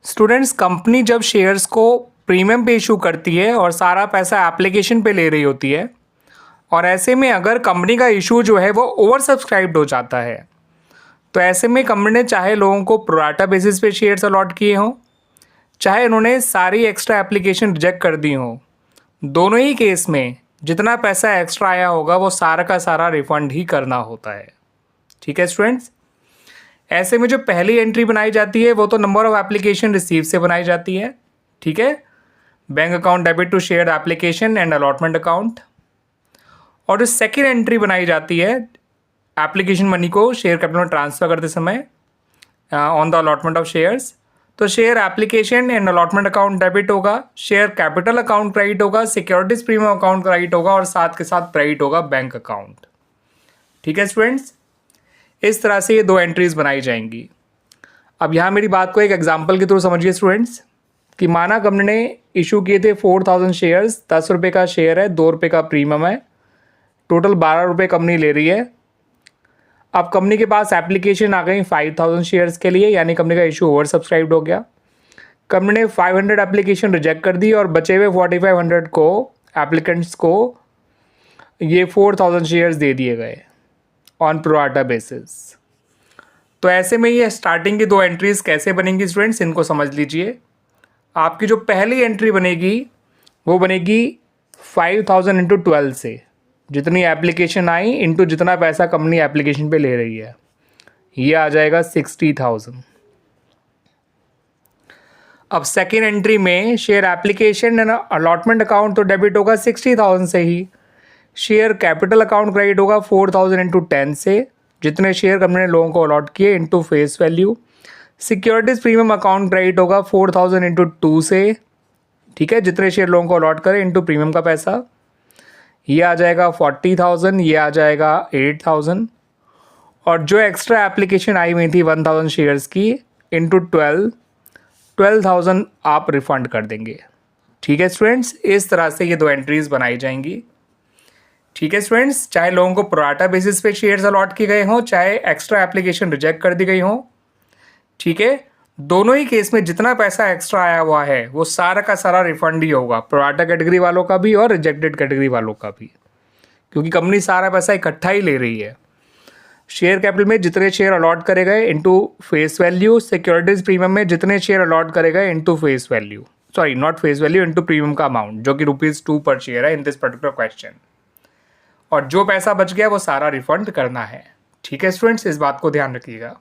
Students, company जब shares को premium पे इशू करती है और सारा पैसा एप्लीकेशन पे ले रही होती है, और ऐसे में अगर कंपनी का इशू जो है वो ओवर सब्सक्राइब्ड हो जाता है, तो ऐसे में कंपनी ने चाहे लोगों को प्रोराटा बेसिस पे शेयर्स अलॉट किए हों, चाहे उन्होंने सारी एक्स्ट्रा एप्लीकेशन रिजेक्ट कर दी हों, दोनों ही केस में जितना पैसा एक्स्ट्रा आया होगा वो सारा का सारा रिफंड ही करना होता है। ठीक है स्टूडेंट्स, ऐसे में जो पहली एंट्री बनाई जाती है वो तो नंबर ऑफ एप्लीकेशन रिसीव से बनाई जाती है। ठीक है, bank account debit to share application and allotment account. और जो सेकेंड एंट्री बनाई जाती है एप्लीकेशन मनी को शेयर कैपिटल में ट्रांसफ़र करते समय on the allotment of shares, तो share application and allotment account debit होगा, शेयर कैपिटल अकाउंट क्रेडिट होगा, सिक्योरिटीज प्रीमियम अकाउंट क्रेडिट होगा और साथ के साथ क्रेडिट होगा बैंक अकाउंट। ठीक है स्टूडेंट्स, इस तरह से ये दो एंट्रीज बनाई जाएंगी। अब यहाँ मेरी बात को एक एग्जांपल के थ्रू समझिए स्टूडेंट्स, कि माना कंपनी ने इशू किए थे 4000 शेयर्स, 10 रुपये का शेयर है, 2 रुपये का प्रीमियम है, टोटल 12 रुपये कंपनी ले रही है। अब कंपनी के पास एप्लीकेशन आ गई 5000 शेयर्स के लिए, यानी कंपनी का इशू ओवर सब्सक्राइब्ड हो गया। कंपनी ने 500 एप्लीकेशन रिजेक्ट कर दी और बचे हुए 4500 को एप्लीकेंट्स को ये 4000 शेयर्स दे दिए गए ऑन प्रोराटा बेसिस। तो ऐसे में ये स्टार्टिंग की दो एंट्रीज कैसे बनेंगी स्टूडेंट्स, इनको समझ लीजिए। आपकी जो पहली एंट्री बनेगी वो बनेगी 5000 इंटू 12 से, जितनी एप्लीकेशन आई इंटू जितना पैसा कंपनी एप्लीकेशन पे ले रही है, ये आ जाएगा 60,000। अब सेकेंड एंट्री में share application and allotment account तो डेबिट होगा 60,000 से ही, शेयर कैपिटल अकाउंट क्रेडिट होगा 4000 इंटू 10 से, जितने शेयर कंपनी ने लोगों को अलॉट किए into face value. Securities premium account credit होगा 4000 इंटू 2 से, ठीक है, जितने शेयर लोगों को अलॉट करें इंटू प्रीमियम का पैसा, ये आ जाएगा 40,000, ये आ जाएगा 8000। और जो एक्स्ट्रा एप्लीकेशन आई हुई थी 1000 शेयर्स की इंटू 12,000 आप रिफंड कर देंगे। ठीक है स्टूडेंट्स, इस तरह से ये दो एंट्रीज बनाई जाएंगी। ठीक है स्टूडेंट्स, चाहे लोगों को प्रोराटा बेसिस पे शेयर्स अलॉट किए गए हों, चाहे एक्स्ट्रा एप्लीकेशन रिजेक्ट कर दी गई हों, ठीक है, दोनों ही केस में जितना पैसा एक्स्ट्रा आया हुआ है वो सारा का सारा रिफंड ही होगा, प्रोराटा कैटेगरी वालों का भी और रिजेक्टेड कैटेगरी वालों का भी, क्योंकि कंपनी सारा पैसा इकट्ठा ही ले रही है। शेयर कैपिटल में जितने शेयर अलॉट करे गए into face value, securities premium में जितने शेयर अलॉट करे गए into face value, sorry not face value, into premium का अमाउंट जो कि ₹2 पर शेयर है इन दिस पर्टिकुलर क्वेश्चन। और जो पैसा बच गया वो सारा रिफंड करना है। ठीक है स्टूडेंट्स, इस बात को ध्यान रखिएगा।